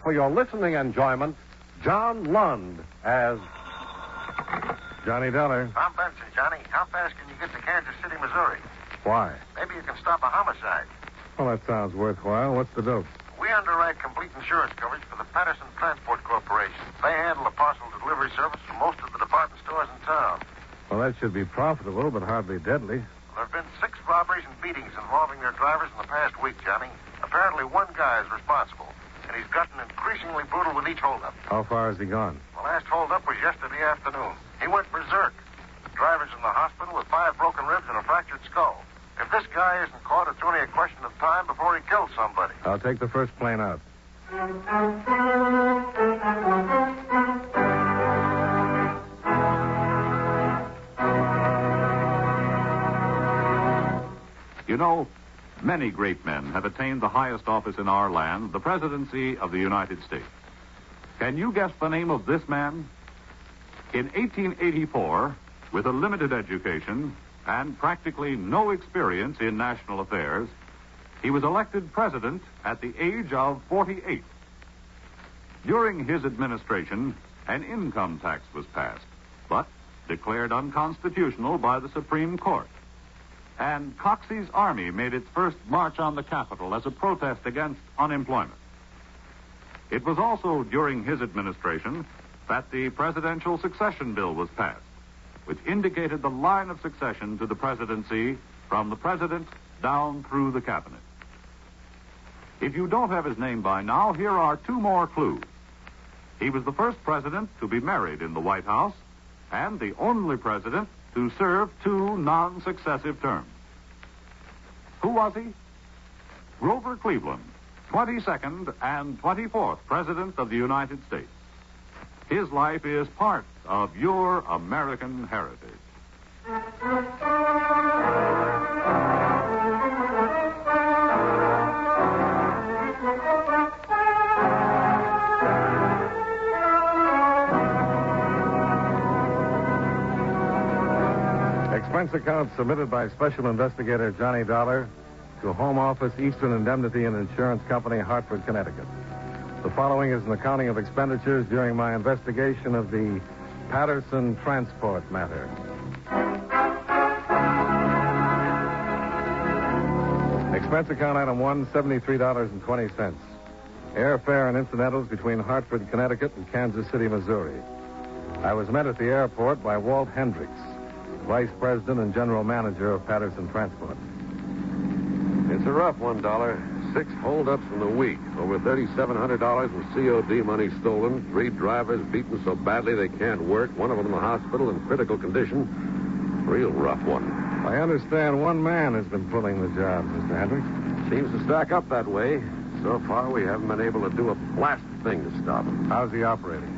for your listening enjoyment, John Lund as Johnny Dollar. I'm Benson, Johnny. How fast can you get to Kansas City, Missouri? Why? Maybe you can stop a homicide. Well, that sounds worthwhile. What's the dope? We underwrite complete insurance coverage for the Patterson Transport Corporation. They handle the parcel delivery service for most of the department stores in town. Well, that should be profitable, but hardly deadly. There have been 6 robberies and beatings involving their drivers in the past week, Johnny. Apparently one guy is responsible, and he's gotten increasingly brutal with each holdup. How far has he gone? The last holdup was yesterday afternoon. He went berserk. The driver's in the hospital with 5 broken ribs and a fractured skull. If this guy isn't caught, it's only a question of time before he kills somebody. I'll take the first plane out. You know, many great men have attained the highest office in our land, the presidency of the United States. Can you guess the name of this man? In 1884, with a limited education and practically no experience in national affairs, he was elected president at the age of 48. During his administration, an income tax was passed, but declared unconstitutional by the Supreme Court. And Coxey's army made its first march on the Capitol as a protest against unemployment. It was also during his administration that the Presidential Succession Bill was passed, which indicated the line of succession to the presidency from the president down through the cabinet. If you don't have his name by now, here are 2 more clues. He was the first president to be married in the White House and the only president to serve 2 non-successive terms. Who was he? Grover Cleveland, 22nd and 24th President of the United States. His life is part of your American heritage. Expense account submitted by Special Investigator Johnny Dollar to Home Office, Eastern Indemnity and Insurance Company, Hartford, Connecticut. The following is an accounting of expenditures during my investigation of the Patterson transport matter. Expense account item 1, $73.20. Airfare and incidentals between Hartford, Connecticut and Kansas City, Missouri. I was met at the airport by Walt Hendricks, Vice President and General Manager of Patterson Transport. It's a rough one, Dollar. 6 holdups in the week. Over $3,700 in COD money stolen. 3 drivers beaten so badly they can't work. One of them in the hospital in critical condition. Real rough one. I understand one man has been pulling the job, Mr. Hendricks. Seems to stack up that way. So far, we haven't been able to do a blasted thing to stop him. How's he operating?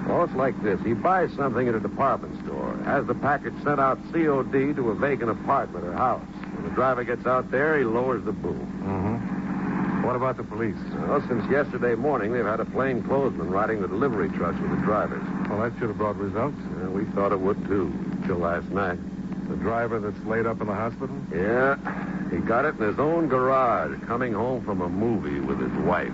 Well, it's like this. He buys something at a department store, has the package sent out COD to a vacant apartment or house. When the driver gets out there, he lowers the boom. Mm-hmm. What about the police? Well, since yesterday morning, they've had a plainclothesman riding the delivery trucks with the drivers. Well, that should have brought results. Yeah, we thought it would, too, till last night. The driver that's laid up in the hospital? Yeah, he got it in his own garage, coming home from a movie with his wife.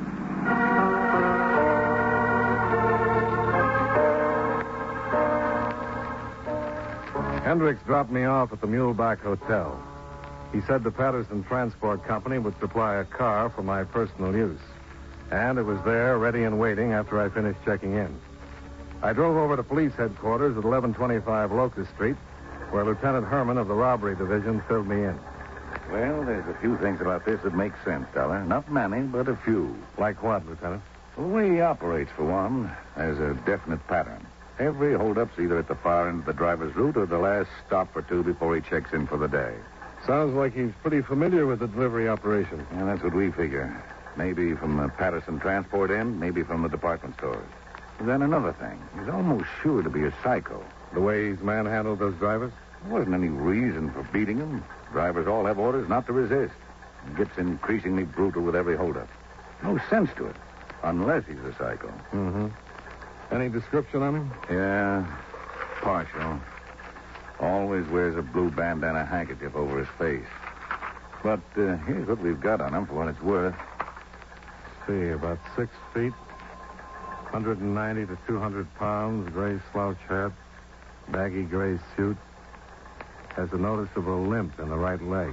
Hendricks dropped me off at the Muleback Hotel. He said the Patterson Transport Company would supply a car for my personal use. And it was there, ready and waiting, after I finished checking in. I drove over to police headquarters at 1125 Locust Street, where Lieutenant Herman of the Robbery Division filled me in. Well, there's a few things about this that make sense, Dollar. Not many, but a few. Like what, Lieutenant? The way he operates, for one, has a definite pattern. Every holdup's either at the far end of the driver's route or the last stop or 2 before he checks in for the day. Sounds like he's pretty familiar with the delivery operation. And that's what we figure. Maybe from the Patterson transport end, maybe from the department stores. Then another thing. He's almost sure to be a psycho. The way he's manhandled those drivers? There wasn't any reason for beating them. Drivers all have orders not to resist. He gets increasingly brutal with every holdup. No sense to it, unless he's a psycho. Mm-hmm. Any description on him? Yeah, partial. Always wears a blue bandana handkerchief over his face. But here's what we've got on him for what it's worth. See, about 6 feet, 190 to 200 pounds, gray slouch hat, baggy gray suit. Has a noticeable limp in the right leg.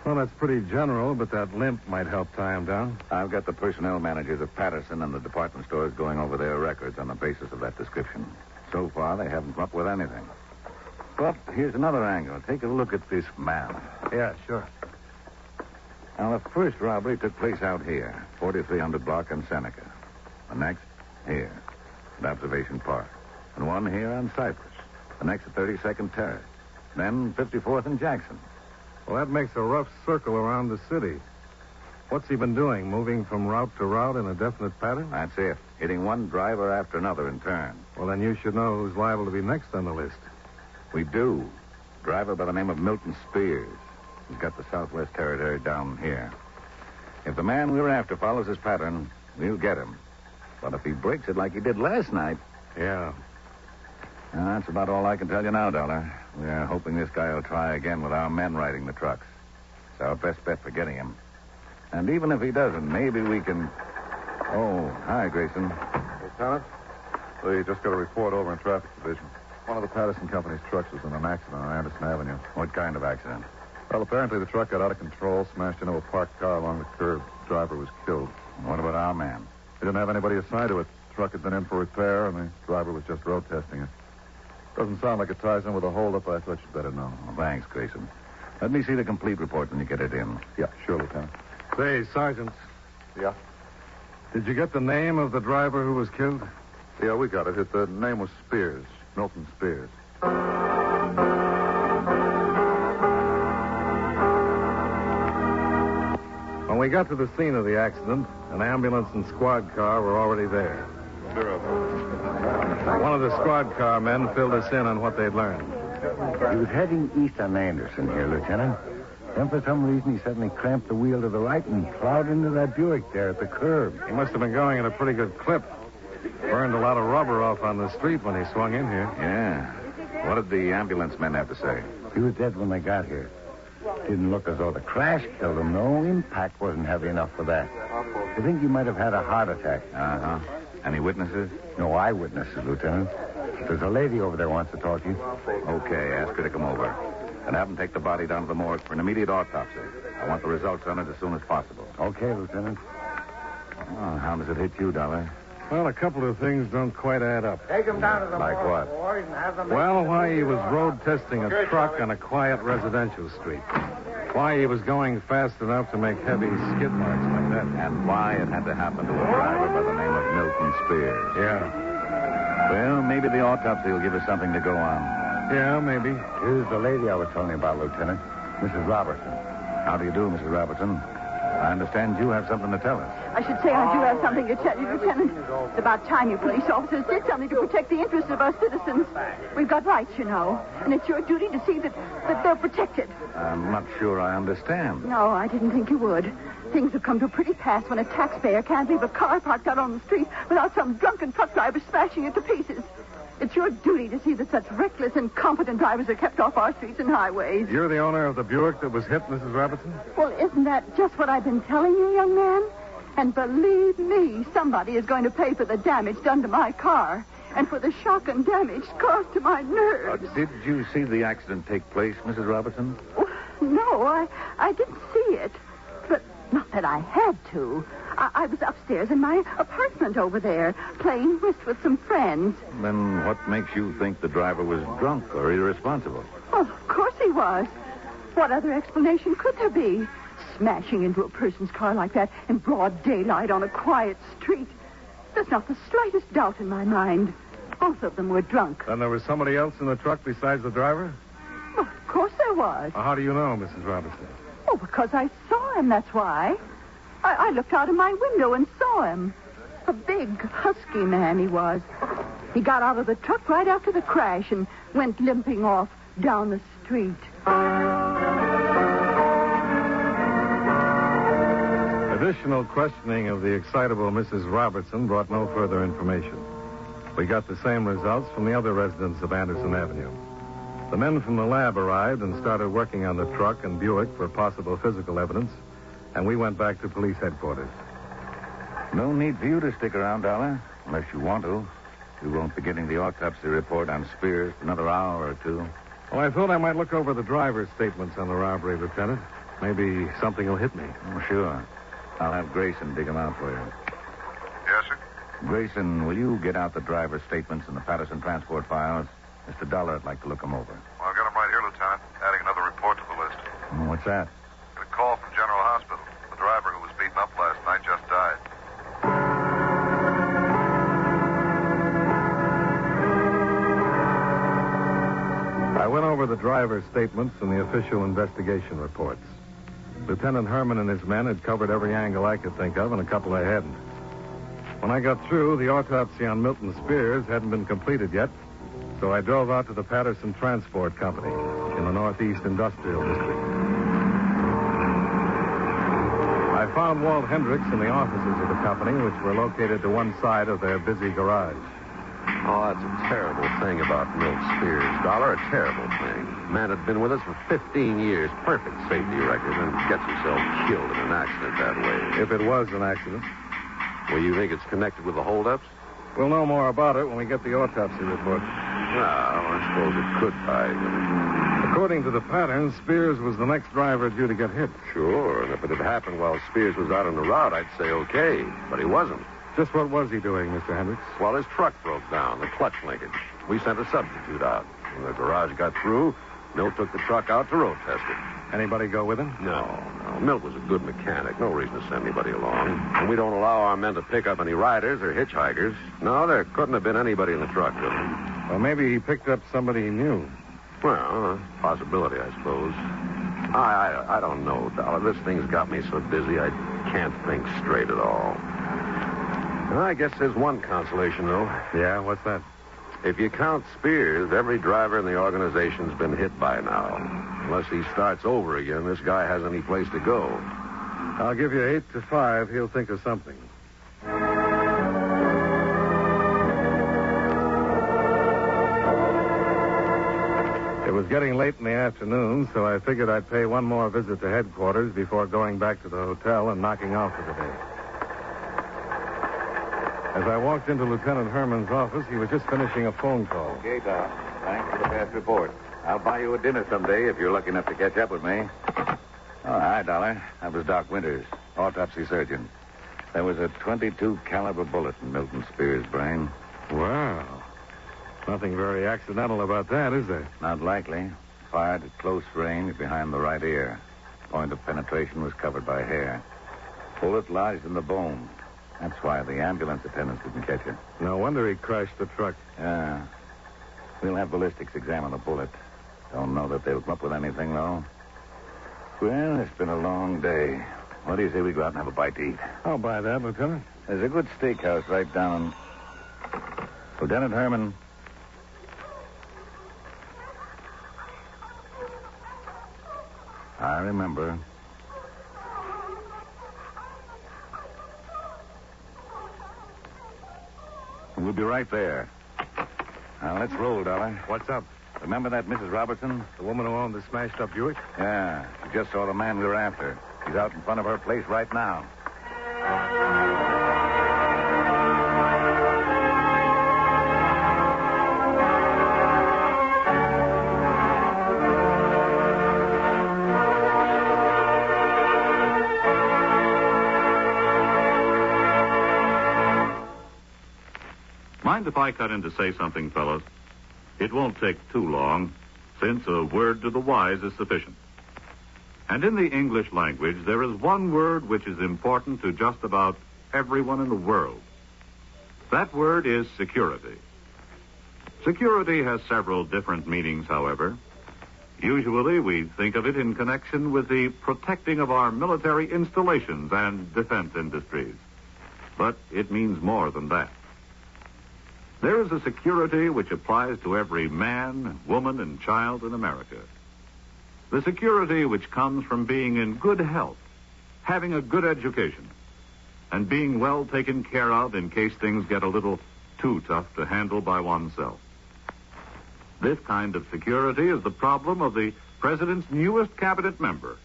Well, that's pretty general, but that limp might help tie him down. I've got the personnel managers at Patterson and the department stores going over their records on the basis of that description. So far, they haven't come up with anything. But here's another angle. Take a look at this map. Yeah, sure. Now, the first robbery took place out here, 4300 block on Seneca. The next, here, at Observation Park. And one here on Cypress. The next at 32nd Terrace. Then 54th and Jackson. Well, that makes a rough circle around the city. What's he been doing, moving from route to route in a definite pattern? That's it. Hitting one driver after another in turn. Well, then you should know who's liable to be next on the list. We do. Driver by the name of Milton Spears. He's got the Southwest Territory down here. If the man we're after follows his pattern, we'll get him. But if he breaks it like he did last night... Yeah. That's about all I can tell you now, Dollar. We're hoping this guy will try again with our men riding the trucks. It's our best bet for getting him. And even if he doesn't, maybe we can... Oh, hi, Grayson. Lieutenant, we just got a report over in Traffic Division. One of the Patterson Company's trucks was in an accident on Anderson Avenue. What kind of accident? Well, apparently the truck got out of control, smashed into a parked car along the curb. The driver was killed. What about our man? He didn't have anybody assigned to it. The truck had been in for repair, and the driver was just road testing it. Doesn't sound like it ties in with a holdup. I thought you'd better know. Well, thanks, Grayson. Let me see the complete report when you get it in. Yeah, sure, Lieutenant. Say, Sergeant, Yeah? did you get the name of the driver who was killed? Yeah, we got it. The name was Spears. Milton Spears. When we got to the scene of the accident, an ambulance and squad car were already there. One of the squad car men filled us in on what they'd learned. He was heading east on Anderson here, Lieutenant. Then for some reason he suddenly clamped the wheel to the right and plowed into that Buick there at the curb. He must have been going at a pretty good clip. Burned a lot of rubber off on the street when he swung in here. Yeah. What did the ambulance men have to say? He was dead when they got here. Didn't look as though the crash killed him. No impact wasn't heavy enough for that. I think he might have had a heart attack. Uh-huh. Any witnesses? No eyewitnesses, Lieutenant. There's a lady over there wants to talk to you. Okay, ask her to come over. And have them take the body down to the morgue for an immediate autopsy. I want the results on it as soon as possible. Okay, Lieutenant. Oh, how does it hit you, Dollar? Well, a couple of things don't quite add up. Take him down to the Like morgue, what? boys, and have them... Well, why he was road testing a truck on a quiet residential street. Why he was going fast enough to make heavy skid marks like that. And why it had to happen to a driver by the name of Milton Spears. Yeah. Well, maybe the autopsy will give us something to go on. Yeah, maybe. Here's the lady I was telling you about, Lieutenant. Mrs. Robertson. How do you do, Mrs. Robertson? I understand you have something to tell us. I should say I do have something to tell you, Lieutenant. It's about time you police officers did something to protect the interests of our citizens. We've got rights, you know, and it's your duty to see that they're protected. I'm not sure I understand. No, I didn't think you would. Things have come to a pretty pass when a taxpayer can't leave a car parked out on the street without some drunken truck driver smashing it to pieces. It's your duty to see that such reckless, incompetent drivers are kept off our streets and highways. You're the owner of the Buick that was hit, Mrs. Robertson? Well, isn't that just what I've been telling you, young man? And believe me, somebody is going to pay for the damage done to my car and for the shock and damage caused to my nerves. Did you see the accident take place, Mrs. Robertson? Oh, no, I didn't see it. But not that I had to. I was upstairs in my apartment over there, playing whist with some friends. Then what makes you think the driver was drunk or irresponsible? Well, of course he was. What other explanation could there be? Smashing into a person's car like that in broad daylight on a quiet street. There's not the slightest doubt in my mind. Both of them were drunk. Then there was somebody else in the truck besides the driver? Well, of course there was. How do you know, Mrs. Robertson? Oh, because I saw him, that's why. I looked out of my window and saw him. A big, husky man he was. He got out of the truck right after the crash and went limping off down the street. Additional questioning of the excitable Mrs. Robertson brought no further information. We got the same results from the other residents of Anderson Avenue. The men from the lab arrived and started working on the truck and Buick for possible physical evidence, and we went back to police headquarters. No need for you to stick around, Dollar, unless you want to. We won't be getting the autopsy report on Spears for another hour or two. Well, I thought I might look over the driver's statements on the robbery, Lieutenant. Maybe something will hit me. Oh, sure. I'll have Grayson dig them out for you. Yes, sir? Grayson, will you get out the driver's statements and the Patterson transport files? Mr. Dollar would like to look them over. Well, I've got them right here, Lieutenant. Adding another report to the list. What's that? Got a call from General Hospital. The driver who was beaten up last night just died. I went over the driver's statements and the official investigation reports. Lieutenant Herman and his men had covered every angle I could think of, and a couple they hadn't. When I got through, the autopsy on Milton Spears hadn't been completed yet, so I drove out to the Patterson Transport Company in the Northeast Industrial District. I found Walt Hendricks in the offices of the company, which were located to one side of their busy garage. Oh, that's a terrible thing about Milt Spears, Dollar. A terrible thing. Man had been with us for 15 years. Perfect safety record, and gets himself killed in an accident that way. If it was an accident. Well, you think it's connected with the holdups? We'll know more about it when we get the autopsy report. Well, I suppose it could tie in. According to the pattern, Spears was the next driver due to get hit. Sure, and if it had happened while Spears was out on the route, I'd say okay. But he wasn't. Just what was he doing, Mr. Hendricks? Well, his truck broke down, the clutch linkage. We sent a substitute out. When the garage got through, Milt took the truck out to road test it. Anybody go with him? No. Milt was a good mechanic. No reason to send anybody along. And we don't allow our men to pick up any riders or hitchhikers. No, there couldn't have been anybody in the truck with him. Well, maybe he picked up somebody he knew. Well, a possibility, I suppose. I don't know, Dollar. This thing's got me so dizzy I can't think straight at all. I guess there's one consolation, though. Yeah, what's that? If you count Spears, every driver in the organization's been hit by now. Unless he starts over again, this guy has any place to go. I'll give you 8 to 5. He'll think of something. It was getting late in the afternoon, so I figured I'd pay one more visit to headquarters before going back to the hotel and knocking off for the day. As I walked into Lieutenant Herman's office, he was just finishing a phone call. Okay, Doc. Thanks for the fast report. I'll buy you a dinner someday if you're lucky enough to catch up with me. Oh, hi, Dollar. That was Doc Winters, autopsy surgeon. There was a .22 caliber bullet in Milton Spears' brain. Wow. Nothing very accidental about that, is there? Not likely. Fired at close range behind the right ear. Point of penetration was covered by hair. Bullet lodged in the bone. That's why the ambulance attendants didn't catch it. No wonder he crashed the truck. Yeah. We'll have ballistics examine the bullet. Don't know that they'll come up with anything, though. Well, it's been a long day. What do you say we go out and have a bite to eat? I'll buy that, Lieutenant. There's a good steakhouse right down. Lieutenant Herman. I remember. We'll be right there. Now, let's roll, Dollar. What's up? Remember that Mrs. Robertson? The woman who owned the smashed-up Buick? Yeah. She just saw the man we were after. He's out in front of her place right now. Mind if I cut in to say something, fellows? It won't take too long, since a word to the wise is sufficient. And in the English language, there is one word which is important to just about everyone in the world. That word is security. Security has several different meanings, however. Usually, we think of it in connection with the protecting of our military installations and defense industries. But it means more than that. There is a security which applies to every man, woman, and child in America. The security which comes from being in good health, having a good education, and being well taken care of in case things get a little too tough to handle by oneself. This kind of security is the problem of the President's newest cabinet member,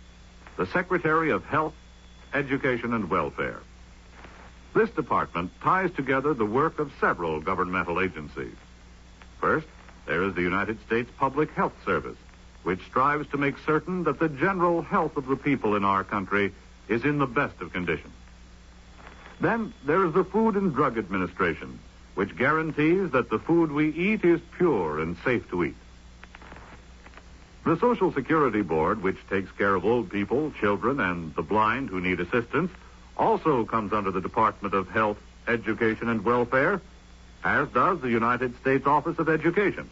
the Secretary of Health, Education, and Welfare. This department ties together the work of several governmental agencies. First, there is the United States Public Health Service, which strives to make certain that the general health of the people in our country is in the best of condition. Then there is the Food and Drug Administration, which guarantees that the food we eat is pure and safe to eat. The Social Security Board, which takes care of old people, children, and the blind who need assistance, also comes under the Department of Health, Education, and Welfare, as does the United States Office of Education.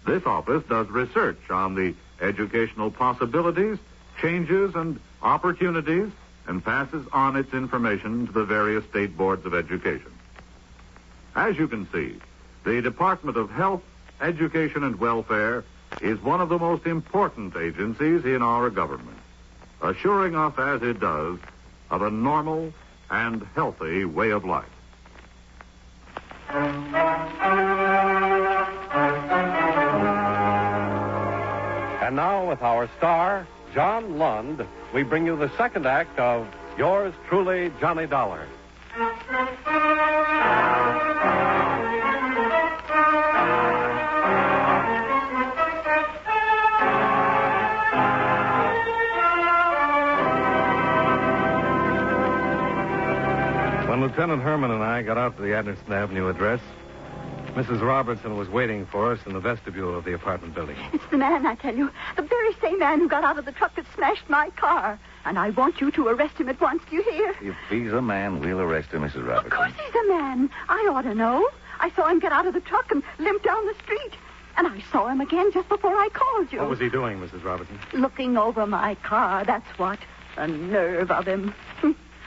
This office does research on the educational possibilities, changes, and opportunities, and passes on its information to the various state boards of education. As you can see, the Department of Health, Education, and Welfare is one of the most important agencies in our government, assuring us, as it does, of a normal and healthy way of life. And now, with our star, John Lund, we bring you the second act of Yours Truly, Johnny Dollar. When Lieutenant Herman and I got out to the Anderson Avenue address, Mrs. Robertson was waiting for us in the vestibule of the apartment building. It's the man, I tell you. The very same man who got out of the truck that smashed my car. And I want you to arrest him at once, do you hear? If he's a man, we'll arrest him, Mrs. Robertson. Of course he's a man. I ought to know. I saw him get out of the truck and limp down the street. And I saw him again just before I called you. What was he doing, Mrs. Robertson? Looking over my car, that's what. The nerve of him.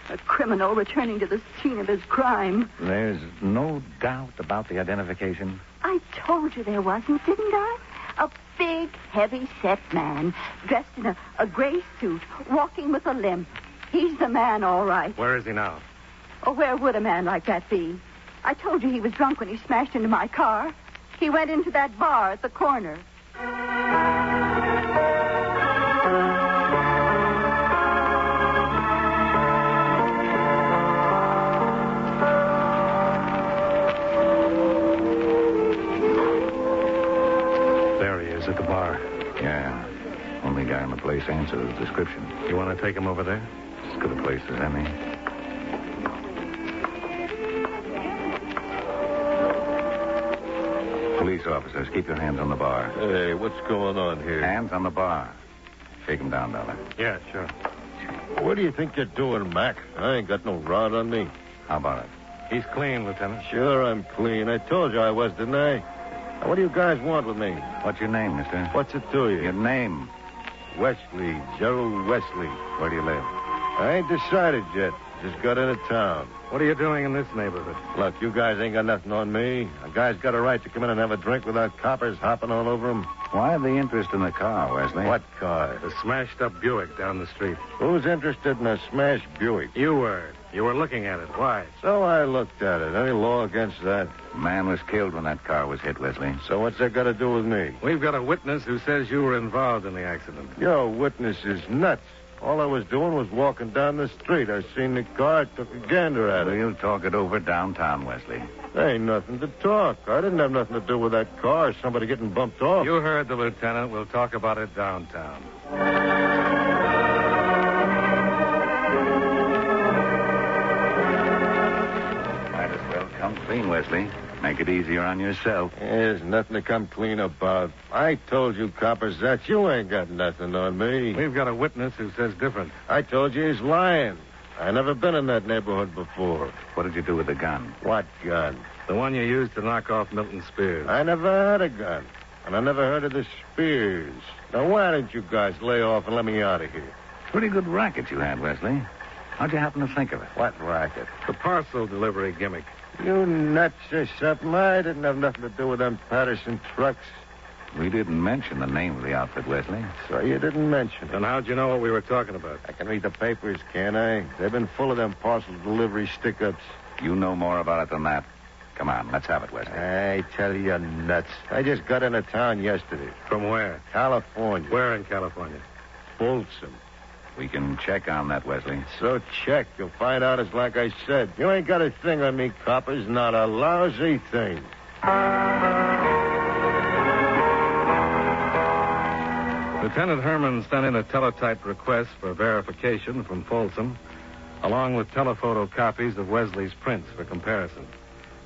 A criminal returning to the scene of his crime. There's no doubt about the identification. I told you there wasn't, didn't I? A big, heavy-set man, dressed in a gray suit, walking with a limp. He's the man, all right. Where is he now? Oh, where would a man like that be? I told you he was drunk when he smashed into my car. He went into that bar at the corner. At the bar. Yeah. Only guy in the place answers the description. You want to take him over there? As good a place as any. Police officers, keep your hands on the bar. Hey, what's going on here? Hands on the bar. Shake him down, Dollar. Yeah, sure. What do you think you're doing, Mac? I ain't got no rod on me. How about it? He's clean, Lieutenant. Sure, I'm clean. I told you I was, didn't I? Now, what do you guys want with me? What's your name, mister? What's it to you? Your name. Wesley, Gerald Wesley. Where do you live? I ain't decided yet. Just got into town. What are you doing in this neighborhood? Look, you guys ain't got nothing on me. A guy's got a right to come in and have a drink without coppers hopping all over him. Why the interest in the car, Wesley? What car? The smashed-up Buick down the street. Who's interested in a smashed Buick? You were. You were looking at it. Why? So I looked at it. Any law against that? A man was killed when that car was hit, Wesley. So what's that got to do with me? We've got a witness who says you were involved in the accident. Your witness is nuts. All I was doing was walking down the street. I seen the car, took a gander at it. We'll talk it over downtown, Wesley. There ain't nothing to talk. I didn't have nothing to do with that car or somebody getting bumped off. You heard the lieutenant. We'll talk about it downtown. Might as well come clean, Wesley. Make it easier on yourself. There's nothing to come clean about. I told you, coppers, that you ain't got nothing on me. We've got a witness who says different. I told you he's lying. I never been in that neighborhood before. What did you do with the gun? What gun? The one you used to knock off Milton Spears. I never had a gun. And I never heard of the Spears. Now, why don't you guys lay off and let me out of here? Pretty good racket you had, Wesley. How'd you happen to think of it? What racket? The parcel delivery gimmick. You nuts or something? I didn't have nothing to do with them Patterson trucks. We didn't mention the name of the outfit, Wesley. So you didn't mention it. Then how'd you know what we were talking about? I can read the papers, can't I? They've been full of them parcel delivery stick-ups. You know more about it than that. Come on, let's have it, Wesley. I tell you, nuts. I just got into town yesterday. From where? California. Where in California? Folsom. We can check on that, Wesley. So check. You'll find out it's like I said. You ain't got a thing on me, coppers. Not a lousy thing. Lieutenant Herman sent in a teletype request for verification from Folsom, along with telephoto copies of Wesley's prints for comparison.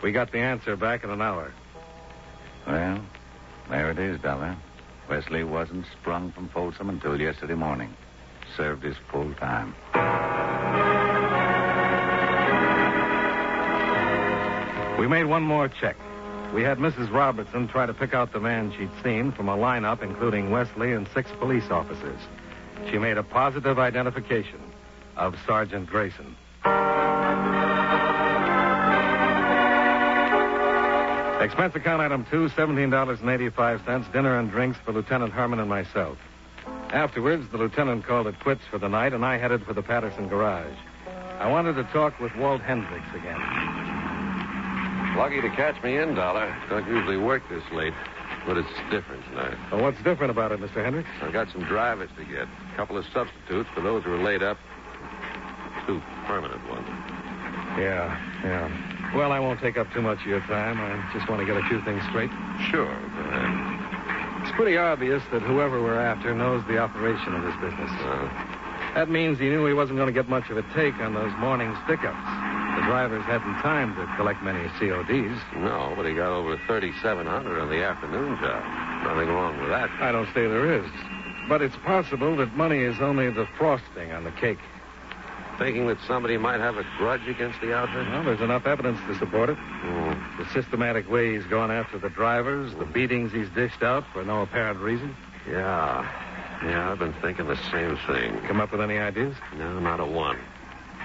We got the answer back in an hour. Well, there it is, Dollar. Wesley wasn't sprung from Folsom until yesterday morning. Served his full time. We made one more check. We had Mrs. Robertson try to pick out the man she'd seen from a lineup including Wesley and 6 police officers. She made a positive identification of Sergeant Grayson. Expense account item 2, $17.85, dinner and drinks for Lieutenant Herman and myself. Afterwards, the lieutenant called it quits for the night, and I headed for the Patterson garage. I wanted to talk with Walt Hendricks again. Lucky to catch me in, Dollar. Don't usually work this late, but it's different tonight. Well, what's different about it, Mr. Hendricks? I got some drivers to get. A couple of substitutes for those who are laid up. 2 permanent ones. Yeah. Well, I won't take up too much of your time. I just want to get a few things straight. Sure, go ahead. It's pretty obvious that whoever we're after knows the operation of this business. That means he knew he wasn't going to get much of a take on those morning stick-ups. The drivers hadn't time to collect many CODs. No, but he got over 3,700 on the afternoon job. Nothing wrong with that. I don't say there is. But it's possible that money is only the frosting on the cake. Thinking that somebody might have a grudge against the outfit? Well, there's enough evidence to support it. The systematic way he's gone after the drivers, the beatings he's dished out for no apparent reason. Yeah, I've been thinking the same thing. Come up with any ideas? No, not a one.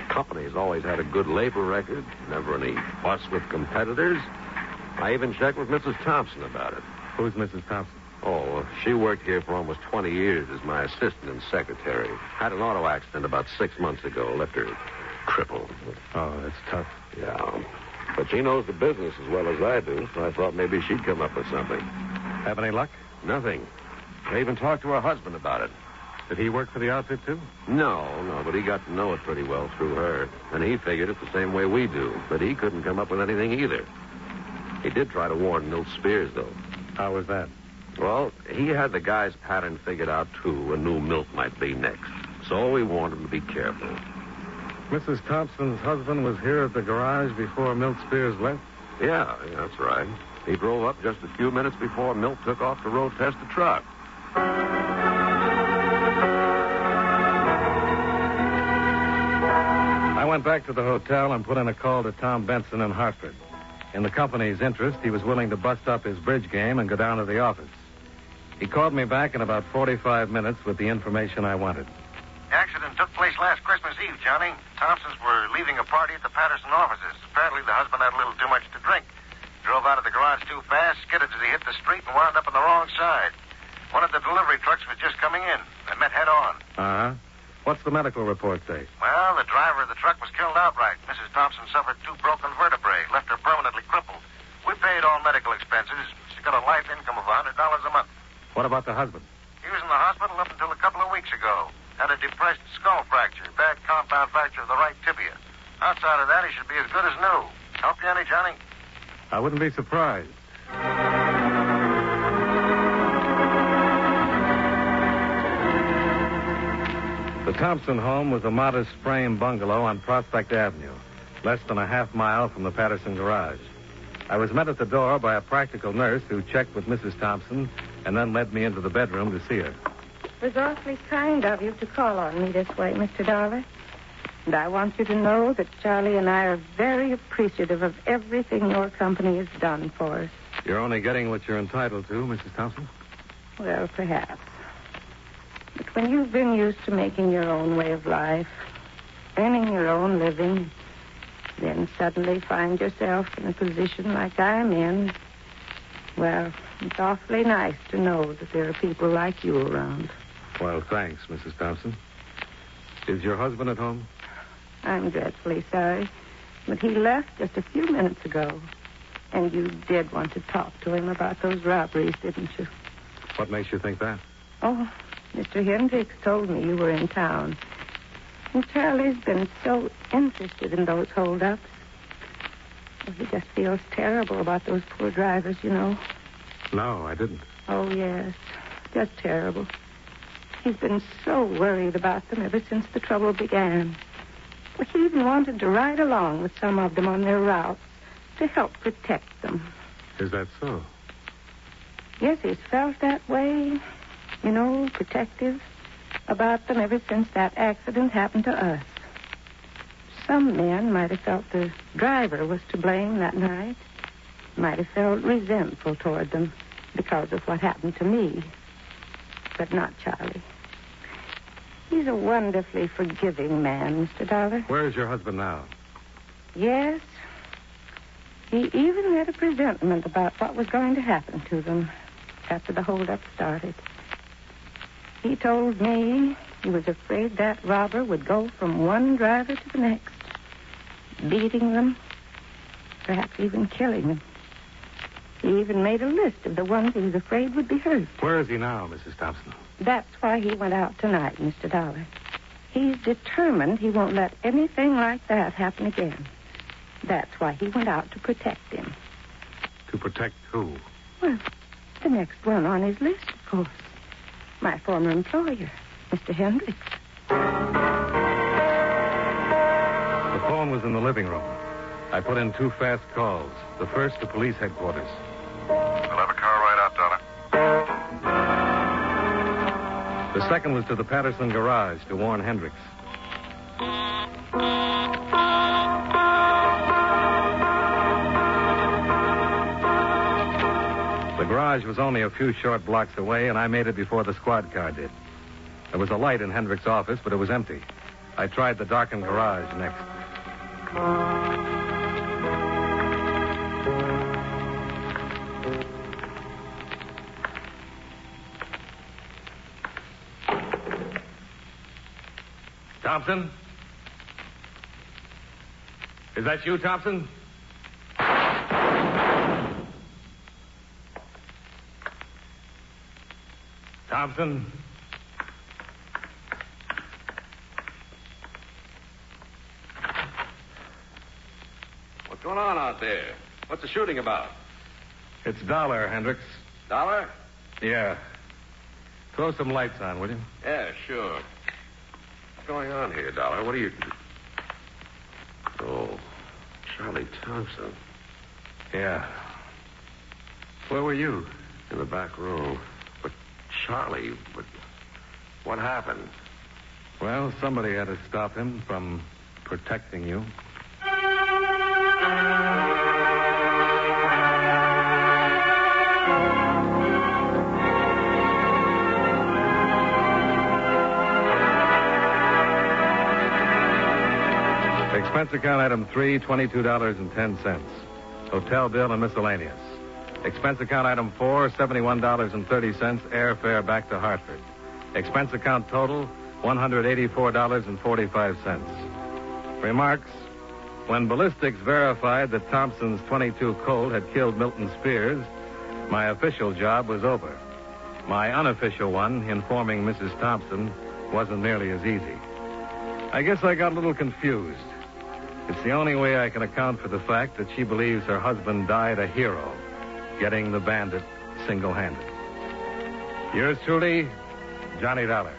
Company's always had a good labor record, never any fuss with competitors. I even checked with Mrs. Thompson about it. Who's Mrs. Thompson? Oh, she worked here for almost 20 years as my assistant and secretary. Had an auto accident about 6 months ago. Left her crippled. Oh, that's tough. Yeah. But she knows the business as well as I do, so I thought maybe she'd come up with something. Have any luck? Nothing. I even talked to her husband about it. Did he work for the outfit, too? No, but he got to know it pretty well through her. And he figured it the same way we do. But he couldn't come up with anything either. He did try to warn Milt Spears, though. How was that? Well, he had the guy's pattern figured out, too, and knew Milt might be next. So we warned him to be careful. Mrs. Thompson's husband was here at the garage before Milt Spears left? Yeah, that's right. He drove up just a few minutes before Milt took off to road test the truck. I went back to the hotel and put in a call to Tom Benson in Hartford. In the company's interest, he was willing to bust up his bridge game and go down to the office. He called me back in about 45 minutes with the information I wanted. The accident took place last Christmas Eve, Johnny. Thompsons were leaving a party at the Patterson offices. Apparently, the husband had a little too much to drink. Drove out of the garage too fast, skidded as he hit the street, and wound up on the wrong side. One of the delivery trucks was just coming in. They met head on. Uh-huh. What's the medical report say? Well, the driver of the truck was killed outright. Mrs. Thompson suffered 2 broken vertebrae, left her permanently crippled. We paid all medical expenses. She's got a life income of $100 a month. What about the husband? He was in the hospital up until a couple of weeks ago. Had a depressed skull fracture, bad compound fracture of the right tibia. Outside of that, he should be as good as new. Help you any, Johnny? I wouldn't be surprised. The Thompson home was a modest frame bungalow on Prospect Avenue, less than a half mile from the Patterson garage. I was met at the door by a practical nurse who checked with Mrs. Thompson and then led me into the bedroom to see her. It was awfully kind of you to call on me this way, Mr. Dollar. And I want you to know that Charlie and I are very appreciative of everything your company has done for us. You're only getting what you're entitled to, Mrs. Thompson? Well, perhaps. But when you've been used to making your own way of life, earning your own living, then suddenly find yourself in a position like I'm in, well, it's awfully nice to know that there are people like you around. Well, thanks, Mrs. Thompson. Is your husband at home? I'm dreadfully sorry, but he left just a few minutes ago. And you did want to talk to him about those robberies, didn't you? What makes you think that? Oh, Mr. Hendricks told me you were in town. And Charlie's been so interested in those holdups. Well, he just feels terrible about those poor drivers, you know. No, I didn't. Oh, yes. Just terrible. He's been so worried about them ever since the trouble began. Well, he even wanted to ride along with some of them on their routes to help protect them. Is that so? Yes, he's felt that way, you know, protective about them ever since that accident happened to us. Some men might have felt the driver was to blame that night, might have felt resentful toward them because of what happened to me, but not Charlie. He's a wonderfully forgiving man, Mr. Dollar. Where is your husband now? Yes. He even had a presentiment about what was going to happen to them after the holdup started. He told me he was afraid that robber would go from one driver to the next, beating them, perhaps even killing them. He even made a list of the ones he was afraid would be hurt. Where is he now, Mrs. Thompson? That's why he went out tonight, Mr. Dollar. He's determined he won't let anything like that happen again. That's why he went out to protect him. To protect who? Well, the next one on his list, of course. My former employer, Mr. Hendricks. The phone was in the living room. I put in 2 fast calls. The first to police headquarters. We'll have a car right out, Dollar. The second was to the Patterson garage to warn Hendricks. The garage was only a few short blocks away, and I made it before the squad car did. There was a light in Hendricks' office, but it was empty. I tried the darkened garage next. Thompson? Is that you, Thompson? Thompson? What's going on out there? What's the shooting about? It's Dollar, Hendricks. Dollar? Yeah. Throw some lights on, will you? Yeah, sure. What's going on here, Dollar? What are you... Oh, Charlie Thompson. Yeah. Where were you? In the back room. But Charlie, what happened? Well, somebody had to stop him from protecting you. Expense account item 3, $22.10. Hotel bill and miscellaneous. Expense account item 4, $71.30, airfare back to Hartford. Expense account total, $184.45. Remarks: when ballistics verified that Thompson's .22 Colt had killed Milton Spears, my official job was over. My unofficial one, informing Mrs. Thompson, wasn't nearly as easy. I guess I got a little confused. It's the only way I can account for the fact that she believes her husband died a hero, getting the bandit single-handed. Yours truly, Johnny Dollar.